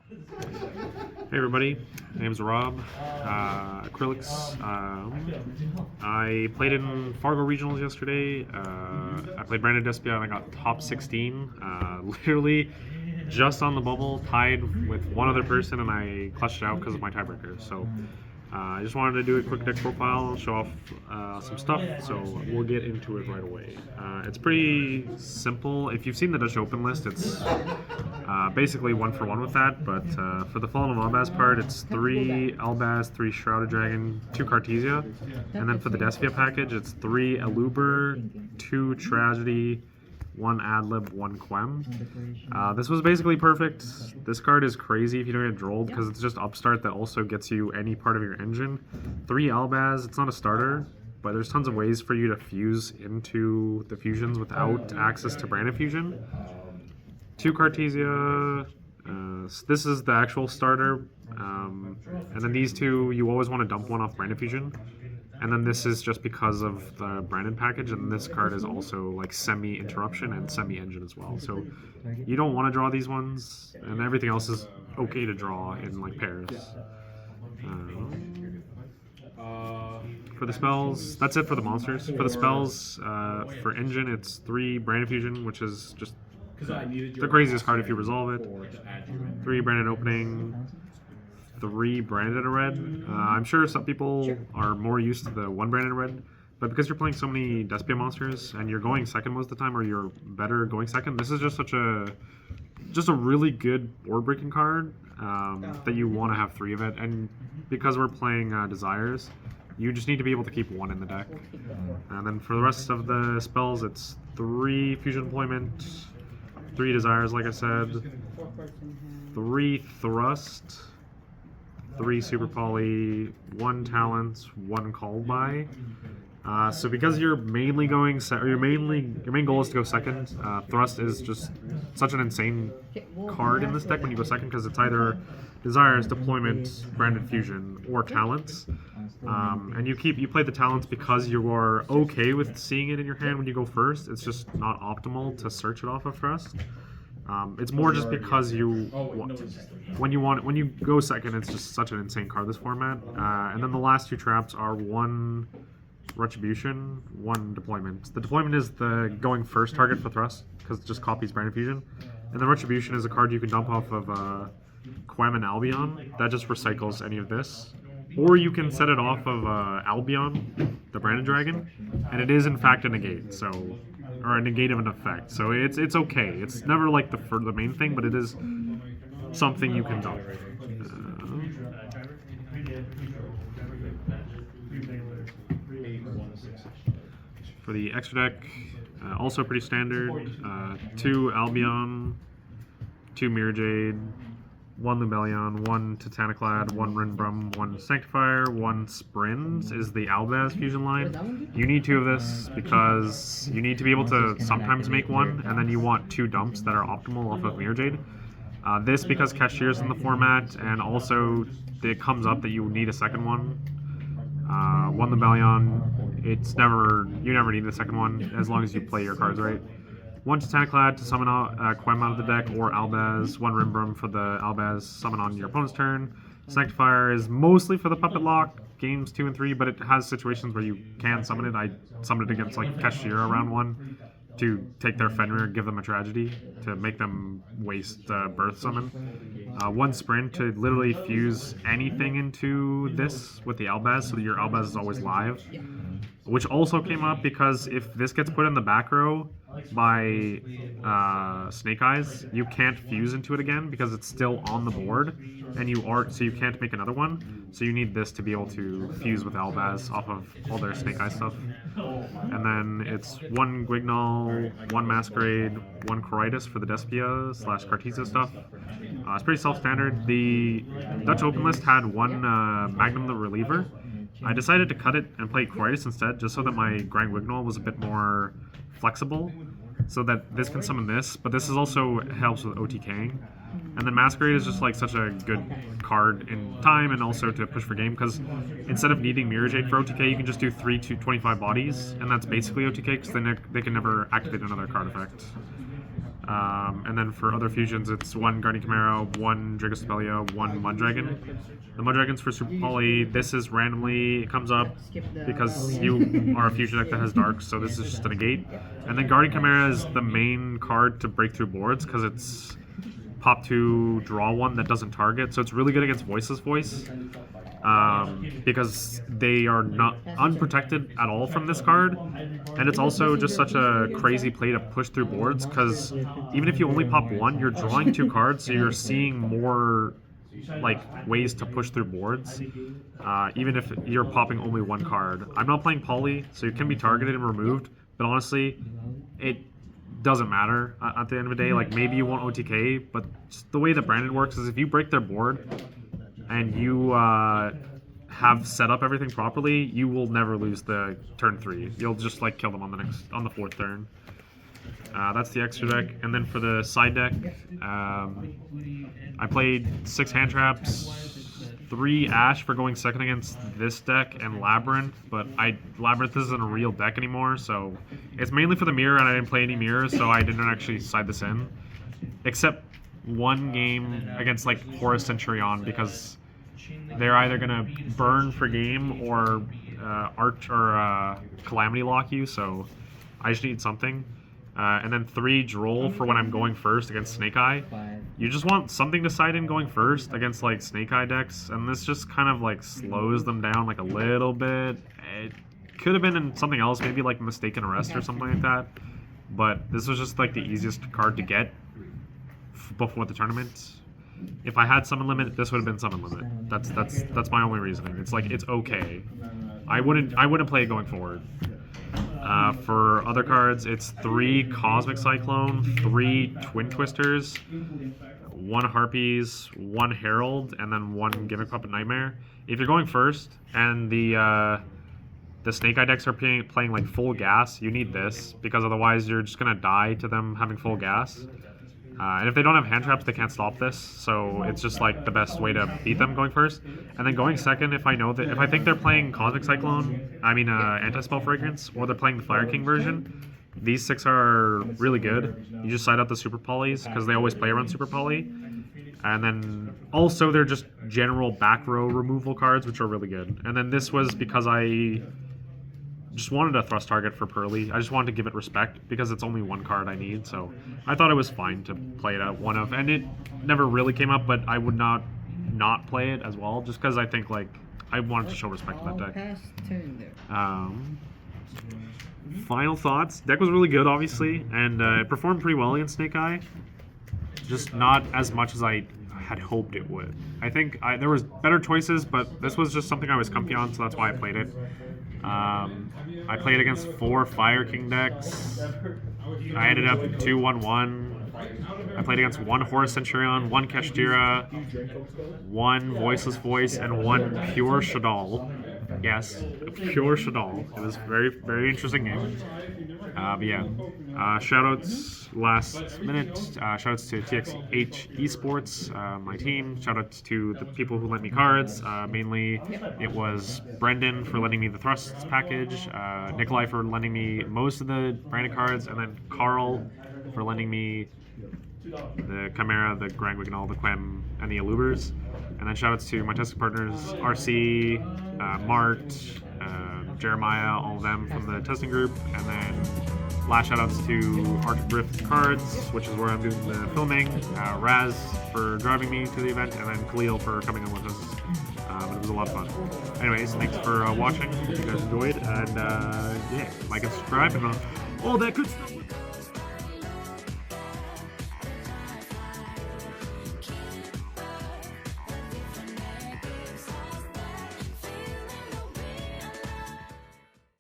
Hey everybody, my name's Rob. Acrylics. I played in Fargo regionals yesterday. I played Brandon Despia and I got top 16. Literally just on the bubble, tied with one other person, and I clutched it out because of my tiebreaker. So I just wanted to do a quick deck profile, show off some stuff, so we'll get into it right away. It's pretty simple. If you've seen the Dutch Open list, it's basically one for one with that, but for the Fallen of Albaz part, it's 3 Albaz, 3 Shrouded Dragon, 2 Cartesia, and then for the Despia package, it's 3 Eluber, 2 Tragedy, 1 Adlib, 1 Quem. This was basically perfect. This card is crazy if you don't get drolled because it's just upstart that also gets you any part of your engine. 3 Albaz, it's not a starter, but there's tons of ways for you to fuse into the fusions without access to Branded Fusion. 2 Cartesia, this is the actual starter, and then these two, you always want to dump one off Branded Fusion. And then this is just because of the Brandon package, and this card is also like semi-interruption and semi-engine as well. So you don't want to draw these ones, and everything else is okay to draw in like pairs. For the spells, that's it for the monsters. For the spells, for engine, it's 3 Brandon Fusion, which is just the craziest card if you resolve it. 3 Brandon Opening. 3 branded red. I'm sure some people are more used to the 1 branded red, but because you're playing so many Despia monsters and you're going second most of the time, or you're better going second, this is just a really good board breaking card that you want to have 3 of it. And because we're playing Desires, you just need to be able to keep 1 in the deck. And then for the rest of the spells, it's 3 Fusion Deployment, 3 Desires, like I said, 3 Thrust, 3 Super Poly, 1 Talent, 1 Called By. So because you're mainly going, your main goal is to go second. Thrust is just such an insane card in this deck when you go second because it's either Desires, Deployment, Branded Fusion, or Talents. And you play the Talents because you are okay with seeing it in your hand when you go first. It's just not optimal to search it off of Thrust. It's more just because when you go second, it's just such an insane card this format. And then the last 2 traps are 1 Retribution, 1 Deployment. The Deployment is the going first target for Thrust because it just copies Branded Fusion, and the Retribution is a card you can dump off of Quem and Albion that just recycles any of this. Or you can set it off of Albion, the Branded Dragon, and it is in fact a negate, or a negate of an effect. So it's okay. It's never like the main thing, but it is something you can dump. For the extra deck, also pretty standard. 2 Albion, 2 Mirror Jade, 1 Lubellion, 1 Titaniclad, 1 Rinbrum, 1 Sanctifier, 1 Sprins is the Albaz fusion line. You need 2 of this because you need to be able to sometimes make 1, and then you want 2 dumps that are optimal off of Mirror Jade. This because Cashier's in the format, and also it comes up that you need a second one. 1 Lubellion, you never need the second one as long as you play your cards right. 1 Titaniclad to summon Quem out of the deck, or Albaz. 1 Rinbrum for the Albaz summon on your opponent's turn. Sanctifier is mostly for the Puppet Lock, games 2 and 3, but it has situations where you can summon it. I summoned it against like Cashier round 1 to take their Fenrir and give them a Tragedy to make them waste Birth Summon. 1 Sprint to literally fuse anything into this with the Albaz so that your Albaz is always live. Which also came up because if this gets put in the back row by Snake Eyes, you can't fuse into it again because it's still on the board, and so you can't make another one. So you need this to be able to fuse with Albaz off of all their Snake Eyes stuff. And then it's 1 Guignol, 1 Masquerade, 1 Coritis for the Despia / Cartesia stuff. It's pretty self-standard. The Dutch Open list had 1 Magnum the Reliever. I decided to cut it and play Coritis instead, just so that my Grand Guignol was a bit more flexible, so that this can summon this, but this is also helps with OTKing. And then Masquerade is just like such a good card in time and also to push for game, because instead of needing Mirror Jade for OTK, you can just do 3 to 25 bodies, and that's basically OTK because they can never activate another card effect. And then for other fusions, it's 1 Guardian Chimera, 1 Despia, 1 Muddragon. The Muddragon's for Super Poly. This is randomly, it comes up because you are a fusion deck that has Dark, so this is just a negate. And then Guardian Chimera is the main card to break through boards because it's pop 2, draw 1 that doesn't target, so it's really good against Voiceless Voice. Because they are not unprotected at all from this card, and it's also just such a crazy play to push through boards, because even if you only pop 1, you're drawing 2 cards, so you're seeing more like ways to push through boards, even if you're popping only 1 card. I'm not playing Poly, so you can be targeted and removed, but honestly, it doesn't matter at the end of the day. Like, maybe you want OTK, but just the way that Brandon works is if you break their board and you have set up everything properly, you will never lose the turn 3. You'll just like kill them on the 4th turn. That's the extra deck, and then for the side deck, I played 6 hand traps, 3 Ash for going second against this deck, and Labyrinth. But Labyrinth isn't a real deck anymore, so it's mainly for the mirror, and I didn't play any mirrors, so I didn't actually side this in, except 1 game against like Horus Centurion, because they're either gonna burn for game or Arch or Calamity lock you, so I just need something. And then 3 Droll for when I'm going first against Snake Eye. You just want something to side in going first against like Snake Eye decks, and this just kind of like slows them down like a little bit. It could have been in something else, maybe like Mistaken Arrest or something like that, but this was just like the easiest card to get before the tournament. If I had Summon Limit, this would have been Summon Limit. That's my only reasoning. It's like, it's okay. I wouldn't play it going forward. For other cards, it's 3 Cosmic Cyclone, 3 Twin Twisters, 1 Harpies, 1 Herald, and then 1 Gimmick Puppet Nightmare. If you're going first and the Snake Eye decks are playing like full gas, you need this, because otherwise you're just gonna die to them having full gas. And if they don't have hand traps, they can't stop this, so it's just like the best way to beat them going first. And then going second, if I think they're playing Cosmic Cyclone, Anti-Spell Fragrance, or they're playing the Fire King version, these 6 are really good. You just side out the Super Polys, because they always play around Super Poly. And then also they're just general back row removal cards, which are really good. And then this was because I just wanted a thrust target for Pearly. I just wanted to give it respect because it's only 1 card I need, so I thought it was fine to play it at 1 of, and it never really came up, but I would not play it as well, just because I think like I wanted to show respect to that deck. Final thoughts. Deck was really good, obviously, and it performed pretty well against Snake Eye. Just not as much as I had hoped it would. I think there was better choices, but this was just something I was comfy on, so that's why I played it. I played against 4 Fire King decks. I ended up 2-1-1. I played against 1 Horus Centurion, 1 Kashtira, 1 Voiceless Voice, and 1 Pure Shadal. Yes, Pure Shadal. It was a very, very interesting game. But yeah, shoutouts last minute. Shoutouts to TXH Esports, my team. Shoutouts to the people who lent me cards. Mainly, it was Brendan for lending me the Thrusts package, Nikolai for lending me most of the branded cards, and then Carl for lending me the Chimera, the Grand Wignall, the Quem, and the Alubers. And then shoutouts to my testing partners, RC, Mart, Jeremiah, all of them from the testing group. And then last shoutouts to Arctic Rift Cards, which is where I'm doing the filming, Raz for driving me to the event, and then Khalil for coming in with us. But it was a lot of fun. Anyways, thanks for watching. Hope you guys enjoyed. And yeah, like and subscribe and all that good stuff.